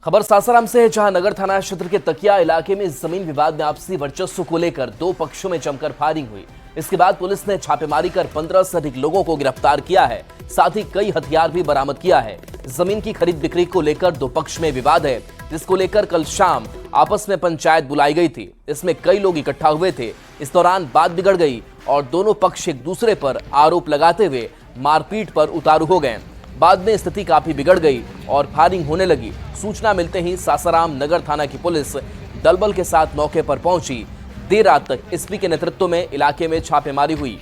खबर सासाराम से है, जहां नगर थाना क्षेत्र के तकिया इलाके में जमीन विवाद में आपसी वर्चस्व को लेकर दो पक्षों में जमकर फायरिंग हुई। इसके बाद पुलिस ने छापेमारी कर 15 से अधिक लोगों को गिरफ्तार किया है। साथ ही कई हथियार भी बरामद किया है। जमीन की खरीद बिक्री को लेकर दो पक्ष में विवाद है, जिसको लेकर कल शाम आपस में पंचायत बुलाई गई थी। इसमें कई लोग इकट्ठा हुए थे। इस दौरान बात बिगड़ गई और दोनों पक्ष एक दूसरे पर आरोप लगाते हुए मारपीट पर उतारू हो गए। बाद में स्थिति काफी बिगड़ गई और फायरिंग होने लगी। सूचना मिलते ही सासाराम नगर थाना की पुलिस दलबल के साथ मौके पर पहुंची। देर रात तक एसपी के नेतृत्व में इलाके में छापेमारी हुई।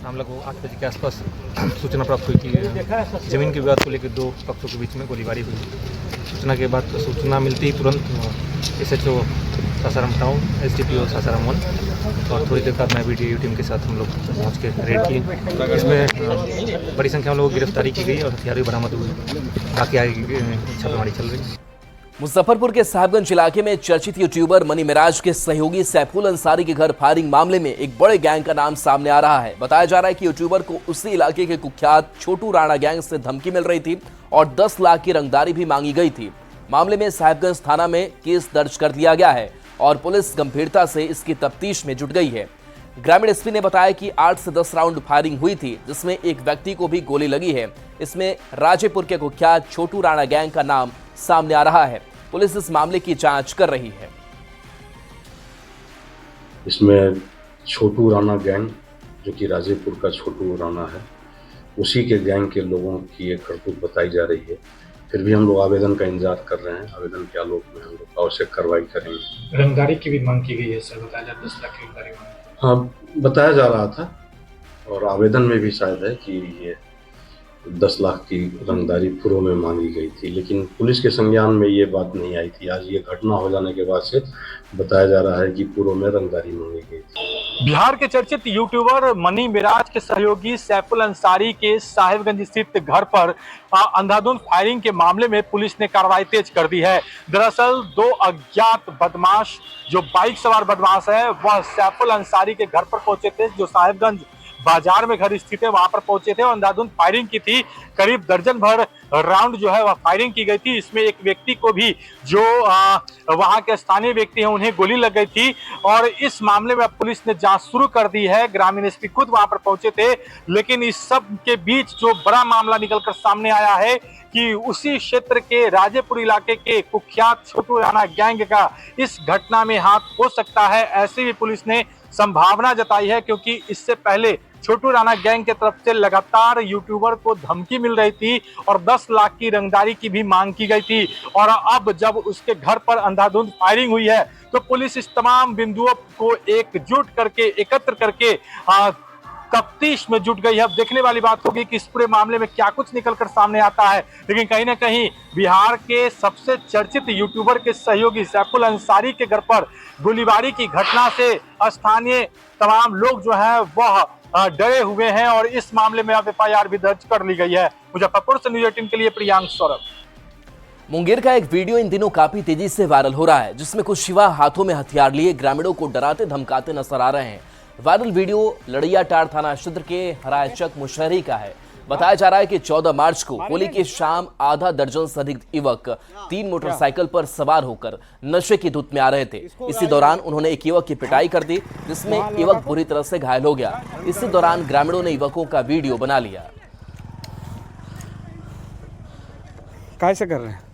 शाम लगभग 8 बजे के आसपास सूचना प्राप्त हुई कि जमीन के विवाद को लेकर दो पक्षों के बीच में गोलीबारी हुई। सूचना मिलते ही तुरंत SHO Sasaram town, SDPO Sasaram 1 और थोड़ी देर बाद मैं वीडियो टीम के साथ हम लोग पहुँच के रेड किए। इसमें बड़ी संख्या में लोगों की गिरफ्तारी की गई और हथियार भी बरामद हुए। बाकी आगे छापेमारी चल रही है। मुजफ्फरपुर के साहिबगंज इलाके में चर्चित यूट्यूबर मनी मिराज के सहयोगी सैफुल अंसारी के घर फायरिंग मामले में एक बड़े गैंग का नाम सामने आ रहा है। बताया जा रहा है कि यूट्यूबर को उसी इलाके के कुख्यात छोटू राणा गैंग से धमकी मिल रही थी और 10 लाख की रंगदारी भी मांगी गई थी। मामले में साहिबगंज थाना में केस दर्ज कर दिया गया है और पुलिस गंभीरता से इसकी तफ्तीश में जुट गई है। ग्रामीण एसपी ने बताया कि 8 से 10 राउंड फायरिंग हुई थी, जिसमें एक व्यक्ति को भी गोली लगी है। इसमें राजेपुर के कुख्यात छोटू राणा गैंग का नाम सामने आ रहा है। पुलिस इस मामले की जांच कर रही है। इसमें छोटू राणा गैंग, जो कि राजेपुर का छोटू राणा है, उसी के गैंग के लोगों की एक करतूत बताई जा रही है। फिर भी हम लोग आवेदन का इंतजार कर रहे हैं। आवेदन के आलोक में हम लोग आवश्यक कार्रवाई करेंगे। रंगदारी की भी मांग की गई है सर, बताया जा 10 लाख की रंगदारी मांग। हाँ, बताया जा रहा था और आवेदन में भी शायद है कि ये 10 लाख की रंगदारी पूर्व में मांगी गई थी, लेकिन पुलिस के संज्ञान में ये बात नहीं आई थी। आज ये घटना हो जाने के बाद से बताया जा रहा है कि पूर्व में रंगदारी मांगी गई थी। बिहार के चर्चित यूट्यूबर मनी मिराज के सहयोगी सैफुल अंसारी के साहिबगंज स्थित घर पर अंधाधुंध फायरिंग के मामले में पुलिस ने कार्रवाई तेज कर दी है। दरअसल दो अज्ञात बदमाश, जो बाइक सवार बदमाश है, वह सैफुल अंसारी के घर पर पहुंचे थे, जो साहिबगंज बाजार में घर स्थित है, वहां पर पहुंचे थे और अंधाधुंध फायरिंग की थी। करीब दर्जन भर राउंड जो है वह फायरिंग की गई थी। इसमें एक व्यक्ति को भी, जो वहां के स्थानीय व्यक्ति हैं, उन्हें गोली लग गई थी और इस मामले में पुलिस ने जांच शुरू कर दी है। ग्रामीण एसपी खुद वहां पर पहुंचे थे, लेकिन इस सब के बीच जो बड़ा मामला निकलकर सामने आया है कि उसी क्षेत्र के राजेपुर इलाके के कुख्यात छोटू राणा गैंग का इस घटना में हाथ हो सकता है। ऐसी भी पुलिस ने संभावना जताई है, क्योंकि इससे पहले छोटू राणा गैंग के तरफ से लगातार यूट्यूबर को धमकी मिल रही थी और 10 लाख की रंगदारी की भी मांग की गई थी। और अब जब उसके घर पर अंधाधुंध फायरिंग हुई है, तो पुलिस इस तमाम बिंदुओं को एकजुट करके, एकत्र करके तफ्तीश में जुट गई है। अब देखने वाली बात होगी कि इस पूरे मामले में क्या कुछ निकलकर सामने आता है। लेकिन कहीं ना कहीं बिहार के सबसे चर्चित यूट्यूबर के सहयोगी सैफुल अंसारी के घर पर गोलीबारी की घटना से स्थानीय तमाम लोग जो है वह डरे हुए हैं और इस मामले में अब FIR भी दर्ज कर ली गई है। मुजफ्फरपुर से न्यूज़ 18 के लिए प्रियांक सौरभ। मुंगेर का एक वीडियो इन दिनों काफी तेजी से वायरल हो रहा है, जिसमें कुछ युवा हाथों में हथियार लिए ग्रामीणों को डराते धमकाते नजर आ रहे हैं। वायरल वीडियो लड़ियाटाड़ थाना क्षेत्र के हरायचक मुशहरी का है। बताया जा रहा है कि 14 मार्च को होली की शाम आधा दर्जन से अधिक युवक 3 मोटरसाइकिल पर सवार होकर नशे की धुत में आ रहे थे। इसी दौरान उन्होंने एक युवक की पिटाई कर दी, जिसमें युवक बुरी तरह से घायल हो गया। इसी दौरान ग्रामीणों ने युवकों का वीडियो बना लिया। कैसे कर रहे हैं?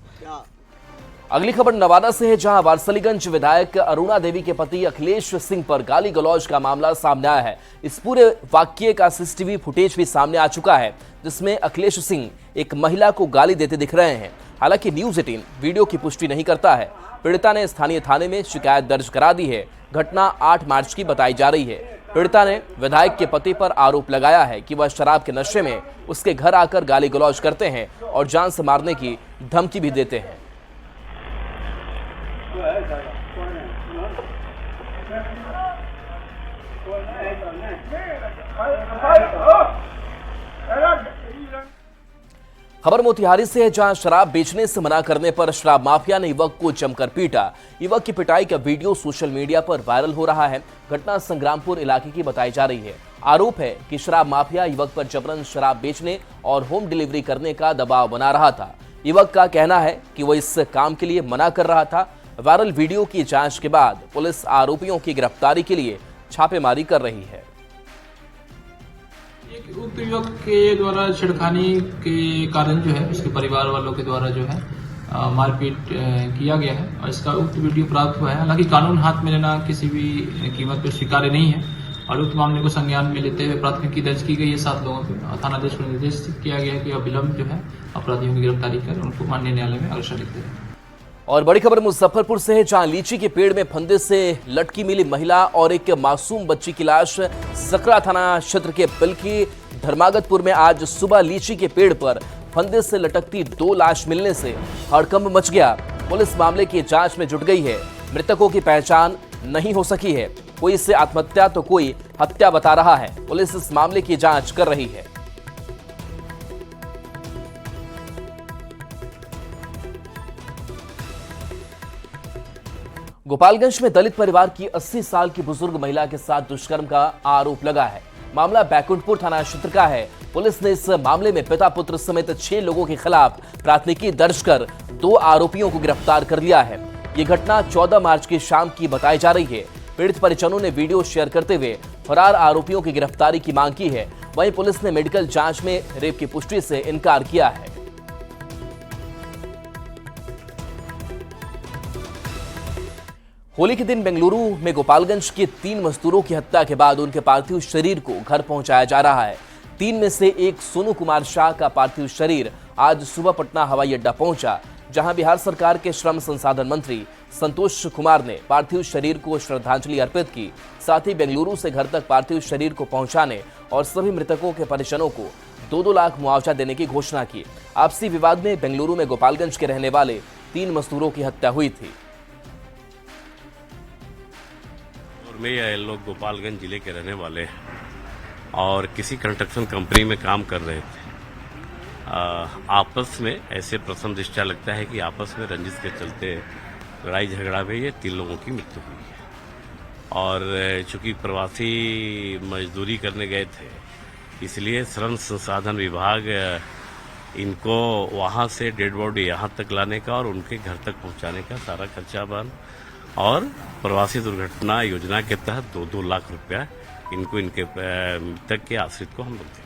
अगली खबर नवादा से है, जहां वारसलीगंज विधायक अरुणा देवी के पति अखिलेश सिंह पर गाली गलौज का मामला सामने आया है। इस पूरे वाकये का CCTV फुटेज भी सामने आ चुका है, जिसमें अखिलेश सिंह एक महिला को गाली देते दिख रहे हैं। हालांकि न्यूज़ 18 वीडियो की पुष्टि नहीं करता है। पीड़िता ने स्थानीय थाने में शिकायत दर्ज करा दी है। घटना 8 मार्च की बताई जा रही है। पीड़िता ने विधायक के पति पर आरोप लगाया है कि वह शराब के नशे में उसके घर आकर गाली गलौज करते हैं और जान से मारने की धमकी भी देते हैं। खबर मोतिहारी से है, जहां शराब बेचने से मना करने पर शराब माफिया ने युवक को जमकर पीटा। युवक की पिटाई का वीडियो सोशल मीडिया पर वायरल हो रहा है। घटना संग्रामपुर इलाके की बताई जा रही है। आरोप है कि शराब माफिया युवक पर जबरन शराब बेचने और होम डिलीवरी करने का दबाव बना रहा था। युवक का कहना है कि वो इस काम के लिए मना कर रहा था। वायरल वीडियो की जांच के बाद पुलिस आरोपियों की गिरफ्तारी के लिए छापेमारी कर रही है। एक उक्त युवक के द्वारा छेड़खानी के कारण जो है उसके परिवार वालों के द्वारा जो है मारपीट किया गया है और इसका उक्त वीडियो प्राप्त हुआ है। हालांकि कानून हाथ में लेना किसी भी कीमत पर स्वीकार्य नहीं है और उक्त मामले को संज्ञान में लेते हुए प्राथमिकी दर्ज की गई है 7 लोगों पर। थानाधीश को निर्देशित किया गया है कि अविलंब जो है अपराधियों की गिरफ्तारी कर उनको माननीय न्यायालय में अग्रसर लिखते हैं। और बड़ी खबर मुजफ्फरपुर से है, जहां लीची के पेड़ में फंदे से लटकी मिली महिला और एक मासूम बच्ची की लाश। सकरा थाना क्षेत्र के पिलखी धर्मागतपुर में आज सुबह लीची के पेड़ पर फंदे से लटकती 2 लाश मिलने से हड़कंप मच गया। पुलिस मामले की जांच में जुट गई है। मृतकों की पहचान नहीं हो सकी है। कोई इसे आत्महत्या तो कोई हत्या बता रहा है। पुलिस इस मामले की जांच कर रही है। गोपालगंज में दलित परिवार की 80 साल की बुजुर्ग महिला के साथ दुष्कर्म का आरोप लगा है। मामला बैकुंठपुर थाना क्षेत्र का है। पुलिस ने इस मामले में पिता पुत्र समेत 6 लोगों के खिलाफ प्राथमिकी दर्ज कर 2 आरोपियों को गिरफ्तार कर लिया है। ये घटना 14 मार्च की शाम की बताई जा रही है। पीड़ित परिजनों ने वीडियो शेयर करते हुए फरार आरोपियों की गिरफ्तारी की मांग की है। वहीं पुलिस ने मेडिकल जांच में रेप की पुष्टि से इनकार किया है। होली के दिन बेंगलुरु में गोपालगंज के 3 मजदूरों की हत्या के बाद उनके पार्थिव शरीर को घर पहुंचाया जा रहा है। 3 में से एक सोनू कुमार शाह का पार्थिव शरीर आज सुबह पटना हवाई अड्डा पहुंचा, जहां बिहार सरकार के श्रम संसाधन मंत्री संतोष कुमार ने पार्थिव शरीर को श्रद्धांजलि अर्पित की। साथ ही बेंगलुरु से घर तक पार्थिव शरीर को पहुंचाने और सभी मृतकों के परिजनों को 2-2 लाख मुआवजा देने की घोषणा की। आपसी विवाद में बेंगलुरु में गोपालगंज के रहने वाले 3 मजदूरों की हत्या हुई थी। में ये लोग गोपालगंज जिले के रहने वाले हैं और किसी कंस्ट्रक्शन कंपनी में काम कर रहे थे। आपस में ऐसे प्रथम दृष्टया लगता है कि आपस में रंजिश के चलते लड़ाई झगड़ा में ये 3 लोगों की मृत्यु हुई है। और चूंकि प्रवासी मजदूरी करने गए थे, इसलिए श्रम संसाधन विभाग इनको वहाँ से डेड बॉडी यहाँ तक लाने का और उनके घर तक पहुँचाने का सारा खर्चा बन और प्रवासी दुर्घटना योजना के तहत 2-2 लाख रुपया इनको इनके मृतक के आश्रित को हम लोग देंगे।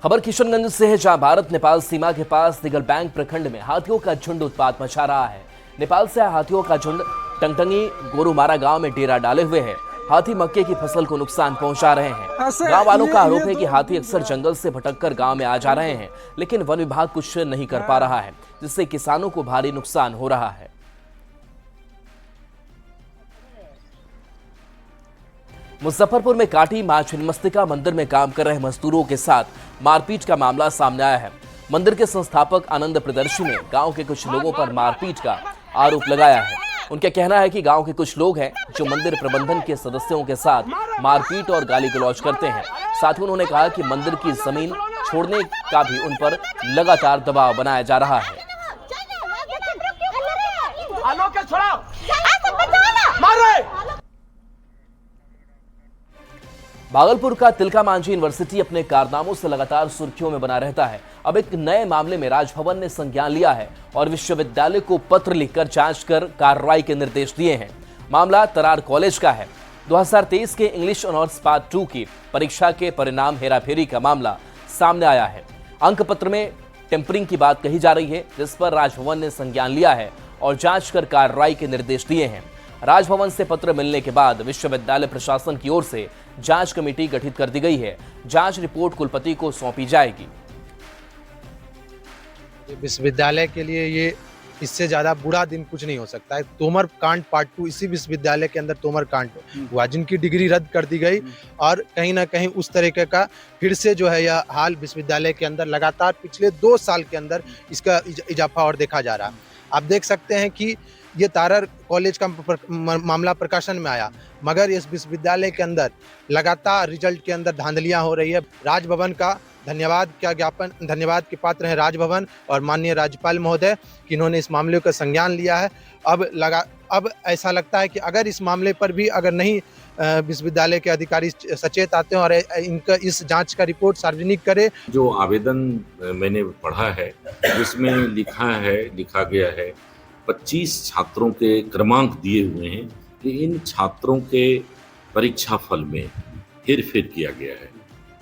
खबर किशनगंज से है, जहां भारत नेपाल सीमा के पास दिगल बैंक प्रखंड में हाथियों का झुंड उत्पात मचा रहा है। नेपाल से हाथियों का झुंड टंगटंगी गोरुमारा गांव में डेरा डाले हुए है। हाथी मक्के की फसल को नुकसान पहुंचा रहे हैं। गांव वालों का आरोप है कि हाथी अक्सर जंगल से भटककर गांव में आ जा रहे हैं, लेकिन वन विभाग कुछ नहीं कर पा रहा है, जिससे किसानों को भारी नुकसान हो रहा है। मुजफ्फरपुर में काटी मां छिन्नमस्तिका मंदिर में काम कर रहे मजदूरों के साथ मारपीट का मामला सामने आया है। मंदिर के संस्थापक आनंद प्रियदर्शी ने गांव के कुछ लोगों पर मारपीट का आरोप लगाया है। उनका कहना है कि गांव के कुछ लोग हैं जो मंदिर प्रबंधन के सदस्यों के साथ मारपीट और गाली गलौज करते हैं। साथ ही उन्होंने कहा कि मंदिर की जमीन छोड़ने का भी उन पर लगातार दबाव बनाया जा रहा है। भागलपुर का तिलका मांझी यूनिवर्सिटी अपने कारनामों से लगातार सुर्खियों में बना रहता है। अब एक नए मामले में राजभवन ने संज्ञान लिया है और विश्वविद्यालय को पत्र लिखकर जांच कर कार्रवाई के निर्देश दिए हैं। मामला तरार कॉलेज का है। 2023 के इंग्लिश ऑनर्स पार्ट 2 की परीक्षा के परिणाम हेराफेरी का मामला सामने आया है। अंक पत्र में टेम्परिंग की बात कही जा रही है, जिस पर राजभवन ने संज्ञान लिया है और जांच कर कार्रवाई के निर्देश दिए हैं। राजभवन से पत्र मिलने के बाद विश्वविद्यालय प्रशासन की ओर से जांच कमेटी गठित कर दी गई है। जांच रिपोर्ट कुलपति को सौंपी जाएगी। विश्वविद्यालय के लिए ये इससे ज्यादा बुरा दिन कुछ नहीं हो सकता है। तोमर कांड पार्ट 2 इसी विश्वविद्यालय के अंदर तोमर कांड हुआ, जिनकी डिग्री रद्द कर दी गई और कहीं ना कहीं उस तरीके का फिर से जो है यह हाल विश्वविद्यालय के अंदर लगातार पिछले 2 साल के अंदर इसका इजाफा और देखा जा रहा है। आप देख सकते हैं कि ये तारर कॉलेज का मामला प्रकाशन में आया, मगर इस विश्वविद्यालय के अंदर लगातार रिजल्ट के अंदर धांधलियां हो रही है। राजभवन का धन्यवाद के पात्र हैं राजभवन और माननीय राज्यपाल महोदय कि इन्होंने इस मामले का संज्ञान लिया है। अब ऐसा लगता है कि अगर इस मामले पर भी अगर नहीं विश्वविद्यालय के अधिकारी सचेत आते हैं और इनका इस जांच का रिपोर्ट सार्वजनिक करे। जो आवेदन मैंने पढ़ा है जिसमें लिखा गया है 25 छात्रों के क्रमांक दिए हुए हैं कि इन छात्रों के परीक्षा फल में हेरफेर किया गया है।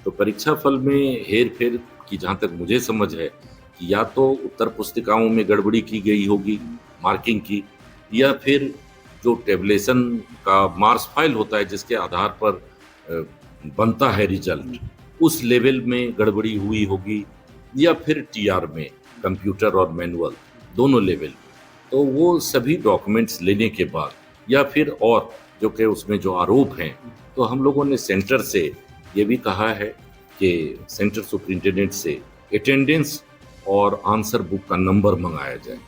तो परीक्षा फल में हेरफेर की जहाँ तक मुझे समझ है कि या तो उत्तर पुस्तिकाओं में गड़बड़ी की गई होगी मार्किंग की, या फिर जो टेबलेशन का मार्क्स फाइल होता है जिसके आधार पर बनता है रिजल्ट, उस लेवल में गड़बड़ी हुई होगी, या फिर टीआर में कंप्यूटर और मैनुअल दोनों लेवल। तो वो सभी डॉक्यूमेंट्स लेने के बाद या फिर और जो कि उसमें जो आरोप हैं, तो हम लोगों ने सेंटर से ये भी कहा है कि सेंटर सुपरिंटेंडेंट से अटेंडेंस और आंसर बुक का नंबर मंगाया जाए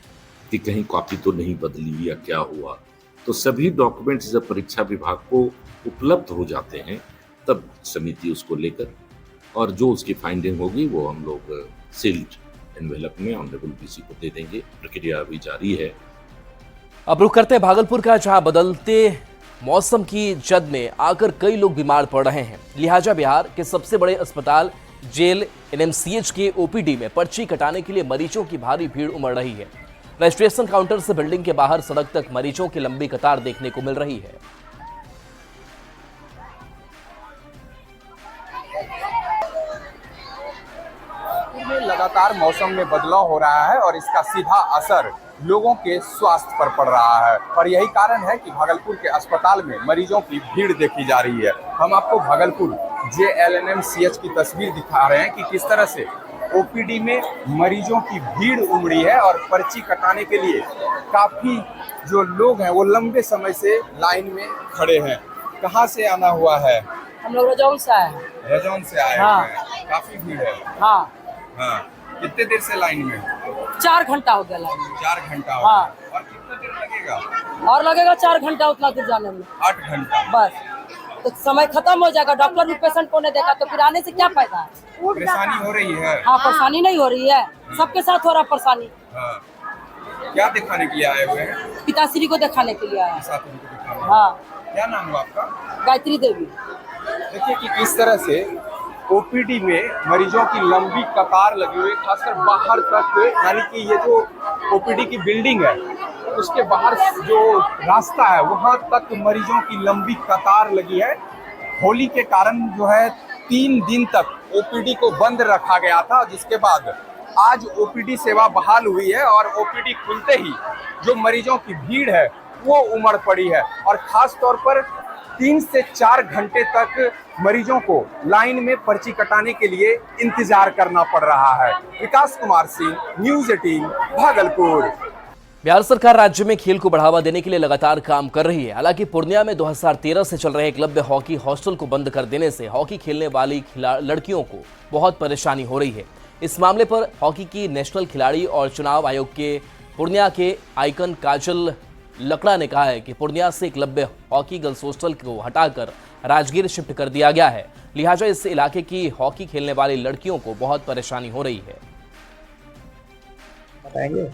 कि कहीं कॉपी तो नहीं बदली या क्या हुआ। तो सभी डॉक्यूमेंट्स जब परीक्षा विभाग को उपलब्ध हो जाते हैं तब समिति उसको लेकर और जो उसकी फाइंडिंग होगी वो हम लोग सील्ड एनवेलप में ऑनरेबल पीसी को दे देंगे। प्रक्रिया अभी जारी है। अब रुख करते हैं भागलपुर का, जहां बदलते मौसम की जद में आकर कई लोग बीमार पड़ रहे हैं। लिहाजा बिहार के सबसे बड़े अस्पताल जेल एनएमसीएच के ओपीडी में पर्ची कटाने के लिए मरीजों की भारी भीड़ उमड़ रही है। रजिस्ट्रेशन काउंटर से बिल्डिंग के बाहर सड़क तक मरीजों की लंबी कतार देखने को मिल रही है। लगातार मौसम में बदलाव हो रहा है और इसका सीधा असर लोगों के स्वास्थ्य पर पड़ रहा है और यही कारण है कि भागलपुर के अस्पताल में मरीजों की भीड़ देखी जा रही है। हम आपको भागलपुर जेएलएनएमसीएच की तस्वीर दिखा रहे हैं कि किस तरह से ओपीडी में मरीजों की भीड़ उमड़ी है और पर्ची कटाने के लिए काफी जो लोग हैं वो लंबे समय से लाइन में खड़े हैं। कहाँ से आना हुआ है? हम लोग रजौन से आए हैं। रजौन से आए हाँ। हैं। काफी भीड़ है। हाँ हाँ। कितने देर से लाइन में? 4 घंटा हो गया लाइन में। 4 घंटा हो हाँ। गया। और कितना देर लगेगा? और लगेगा 4 घंटा उतना दूर जाने में। 8 घंटा बस तो समय खत्म हो जाएगा। डॉक्टर भी पेशेंट को नहीं देखा तो फिर आने से क्या फायदा है? परेशानी हो रही है। हाँ परेशानी नहीं हो रही है, सबके साथ हो रहा परेशानी। हाँ। क्या दिखाने के लिए आए हुए हैं? पिताश्री को दिखाने के लिए आया। पिताश्री को दिखाने। हाँ। क्या नाम हुआ आपका? गायत्री देवी। देखिए कि किस तरह से ओपीडी में मरीजों की लंबी कतार लगी हुई, खासकर बाहर तक, यानी कि ये जो ओपीडी की बिल्डिंग है उसके बाहर जो रास्ता है वहां तक मरीजों की लंबी कतार लगी है। होली के कारण जो है 3 दिन तक ओपीडी को बंद रखा गया था, जिसके बाद आज ओपीडी सेवा बहाल हुई है और ओपीडी खुलते ही जो मरीजों की भीड़ है वो उमड़ पड़ी है और खास तौर पर 3 से 4 घंटे तक मरीजों को लाइन में पर्ची कटाने के लिए इंतजार करना पड़ रहा है। विकास कुमार सिंह, न्यूज़ 18 भागलपुर। बिहार सरकार राज्य में खेल को बढ़ावा देने के लिए लगातार काम कर रही है। हालांकि पूर्णिया में 2013 से चल रहे एकलव्य हॉकी हॉस्टल को बंद कर देने से हॉकी खेलने वाली लड़कियों को बहुत परेशानी हो रही है। इस मामले पर हॉकी की नेशनल खिलाड़ी और चुनाव आयोग के पूर्णिया के आइकन काजल लकड़ा ने कहा है कि पूर्णिया से एकलव्य हॉकी गर्ल्स हॉस्टल को हटाकर राजगीर शिफ्ट कर दिया गया है। लिहाजा इस इलाके की हॉकी खेलने वाली लड़कियों को बहुत परेशानी हो रही है। बताएंगे?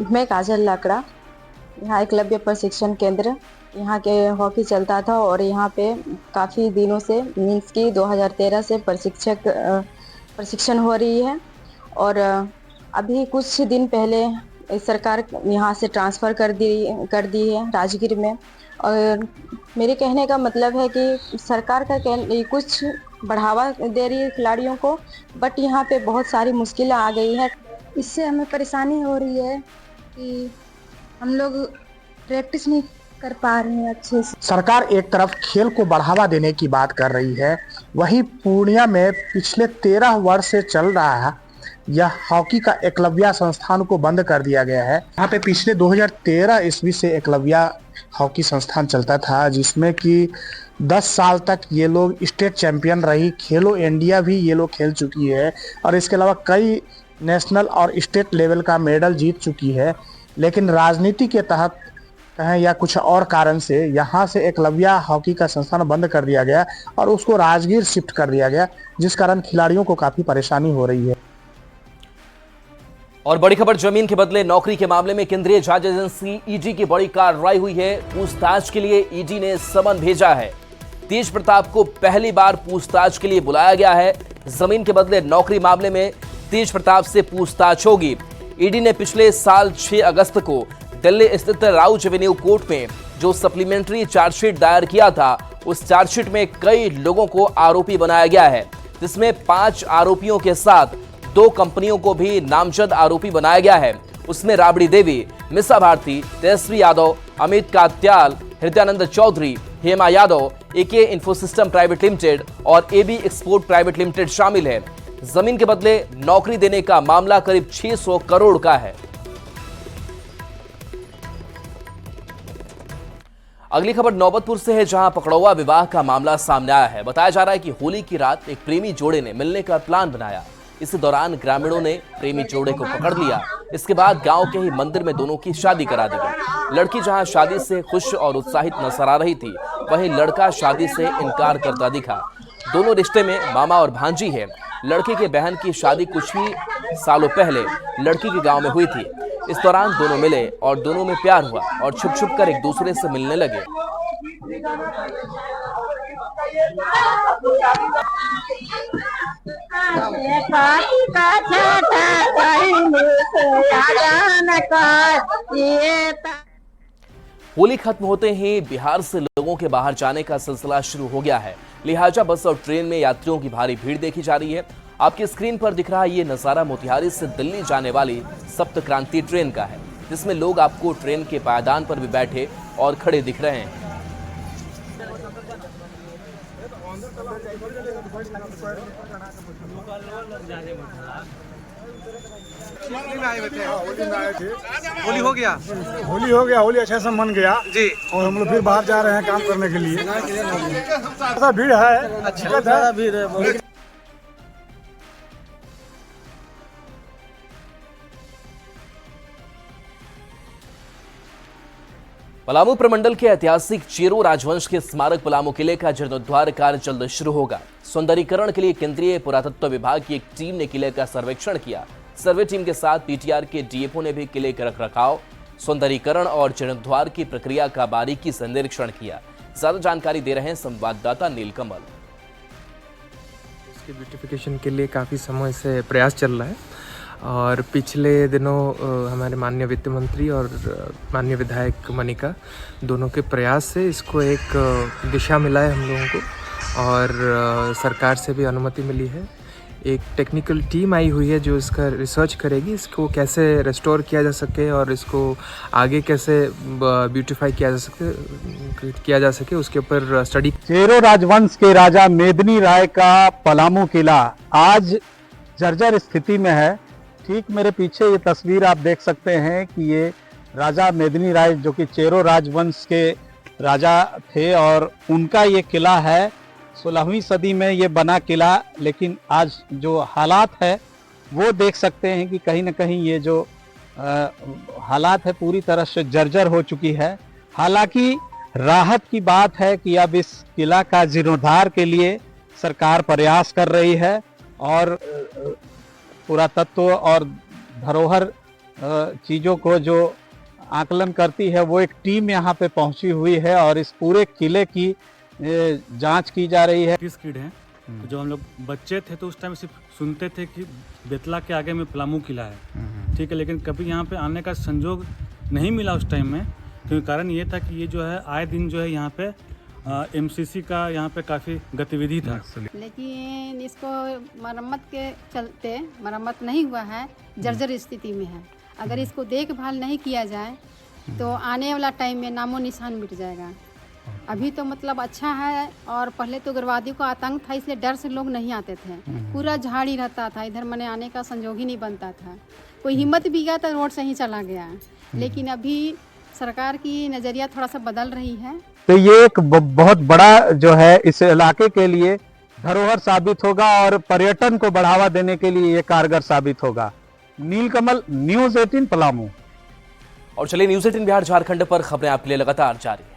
मैं काजल लाकड़ा, यहाँ एकलव्य प्रशिक्षण केंद्र, यहाँ के हॉकी चलता था और यहाँ पे काफ़ी दिनों से मीन्स की 2013 से प्रशिक्षण हो रही है और अभी कुछ दिन पहले सरकार यहाँ से ट्रांसफ़र कर दी है राजगीर में। और मेरे कहने का मतलब है कि सरकार का कुछ बढ़ावा दे रही है खिलाड़ियों को, बट यहाँ पे बहुत सारी मुश्किलें आ गई है। इससे हमें परेशानी हो रही है कि हम लोग प्रैक्टिस नहीं कर पा रहे हैं अच्छे से। सरकार एक तरफ खेल को बढ़ावा देने की बात कर रही है, वहीं पूर्णिया में पिछले 13 वर्ष से चल रहा है यह हॉकी का एकलव्य संस्थान को बंद कर दिया गया है। यहाँ पे पिछले 2013 ईस्वी से एकलव्य हॉकी संस्थान चलता था, जिसमें कि 10 साल तक ये लोग स्टेट चैंपियन रही। खेलो इंडिया भी ये लोग खेल चुकी है और इसके अलावा कई नेशनल और स्टेट लेवल का मेडल जीत चुकी है। लेकिन राजनीति के तहत कहें या कुछ और कारण से यहाँ से एकलव्या हॉकी का संस्थान बंद कर दिया गया और उसको राजगीर शिफ्ट कर दिया गया, जिस कारण खिलाड़ियों को काफी परेशानी हो रही है। और बड़ी खबर, जमीन के बदले नौकरी के मामले में केंद्रीय जांच एजेंसी ईडी की बड़ी कार्रवाई हुई है। पूछताछ के लिए ईडी ने समन भेजा है। तेज प्रताप को पहली बार पूछताछ के लिए बुलाया गया है। जमीन के बदले नौकरी मामले में तेज प्रताप से पूछताछ होगी। ईडी ने पिछले साल 6 अगस्त को दिल्ली स्थित राउज एवेन्यू कोर्ट में जो सप्लीमेंट्री चार्जशीट दायर किया था, उस चार्जशीट में कई लोगों को आरोपी बनाया गया है, जिसमें 5 आरोपियों के साथ 2 कंपनियों को भी नामजद आरोपी बनाया गया है। उसमें राबड़ी देवी, मिसा भारती, तेजस्वी यादव, अमित कात्याल, हृदयानंद चौधरी, हेमा यादव, एके इन्फोसिस्टम प्राइवेट लिमिटेड और एबी एक्सपोर्ट प्राइवेट लिमिटेड शामिल है। जमीन के बदले नौकरी देने का मामला करीब 600 करोड़ का है। अगली खबर नौबतपुर से है, जहां पकड़ौआ विवाह का मामला सामने आया है। बताया जा रहा है कि होली की रात एक प्रेमी जोड़े ने मिलने का प्लान बनाया। इस दौरान ग्रामीणों ने प्रेमी जोड़े को पकड़ लिया। इसके बाद गांव के ही मंदिर में दोनों की शादी करा दी गई। लड़की जहां शादी से खुश और उत्साहित नजर आ रही थी, वहीं लड़का शादी से इनकार करता दिखा। दोनों रिश्ते में मामा और भांजी है। लड़के के बहन की शादी कुछ ही सालों पहले लड़की के गांव में हुई थी। इस दौरान दोनों मिले और दोनों में प्यार हुआ और छुप छुप कर एक दूसरे से मिलने लगे। होली खत्म होते ही बिहार से लोगों के बाहर जाने का सिलसिला शुरू हो गया है। लिहाजा बस और ट्रेन में यात्रियों की भारी भीड़ देखी जा रही है। आपकी स्क्रीन पर दिख रहा ये नजारा मोतिहारी से दिल्ली जाने वाली सप्त क्रांति ट्रेन का है, जिसमें लोग आपको ट्रेन के पायदान पर भी बैठे और खड़े दिख रहे हैं। होली हो गया, होली अच्छा से मन गया जी। और हम लोग फिर बाहर जा रहे हैं काम करने के लिए। ऐसा भीड़ है, अच्छा ज़्यादा भीड़ है। पलामू प्रमंडल के ऐतिहासिक चेरो राजवंश के स्मारक पलामू किले का जीर्णोद्धार कार्य जल्द शुरू होगा। सौंदर्यीकरण के लिए केंद्रीय पुरातत्व विभाग की एक टीम ने किले का सर्वेक्षण किया। सर्वे टीम के साथ पीटीआर के डीएफओ ने भी किले के रखरखाव, सौंदर्यीकरण और जीर्णोद्धार की प्रक्रिया का बारीकी से निरीक्षण किया। ज्यादा जानकारी दे रहे हैं संवाददाता नीलकमल। इसके ब्यूटिफिकेशन के लिए काफ़ी समय से प्रयास चल रहा है और पिछले दिनों हमारे माननीय वित्त मंत्री और माननीय विधायक मनिका दोनों के प्रयास से इसको एक दिशा मिला है हम लोगों को और सरकार से भी अनुमति मिली है। एक टेक्निकल टीम आई हुई है जो इसका रिसर्च करेगी, इसको कैसे रेस्टोर किया जा सके और इसको आगे कैसे ब्यूटिफाई किया जा सके उसके ऊपर स्टडी। चेरो राजवंश के राजा मेदिनी राय का पलामू किला आज जर्जर स्थिति में है। ठीक मेरे पीछे ये तस्वीर आप देख सकते हैं कि ये राजा मेदिनी राय जो कि चेरो राजवंश के राजा थे और उनका ये किला है। 16वीं सदी में ये बना किला, लेकिन आज जो हालात है वो देख सकते हैं कि कहीं ना कहीं ये जो हालात है पूरी तरह से जर्जर हो चुकी है। हालांकि राहत की बात है कि अब इस किला का जीर्णोद्धार के लिए सरकार प्रयास कर रही है और पुरातत्व और धरोहर चीज़ों को जो आकलन करती है वो एक टीम यहाँ पे पहुँची हुई है और इस पूरे किले की जांच की जा रही है। किस किड है जो हम लोग बच्चे थे तो उस टाइम सिर्फ सुनते थे कि बेतला के आगे में पलामू किला है, ठीक है, लेकिन कभी यहाँ पे आने का संजोग नहीं मिला उस टाइम में, क्योंकि कारण ये था कि ये जो है आए दिन जो है यहाँ पे एमसीसी का यहाँ पे काफ़ी गतिविधि था, लेकिन इसको मरम्मत के चलते मरम्मत नहीं हुआ है, जर्जर स्थिति में है। अगर इसको देखभाल नहीं किया जाए तो आने वाला टाइम में नामो निशान मिट जाएगा। अभी तो मतलब अच्छा है और पहले तो उग्रवादियों का आतंक था, इसलिए डर से लोग नहीं आते थे, पूरा झाड़ी रहता था, इधर मने आने का संजोग ही नहीं बनता था। कोई हिम्मत भी गया तो रोड से ही चला गया। लेकिन अभी सरकार की नज़रिया थोड़ा सा बदल रही है, तो ये एक बहुत बड़ा जो है इस इलाके के लिए धरोहर साबित होगा और पर्यटन को बढ़ावा देने के लिए ये कारगर साबित होगा। नीलकमल, न्यूज़ 18 पलामू। और चलिए न्यूज़ 18 बिहार झारखंड पर खबरें आपके लिए लगातार जारी है।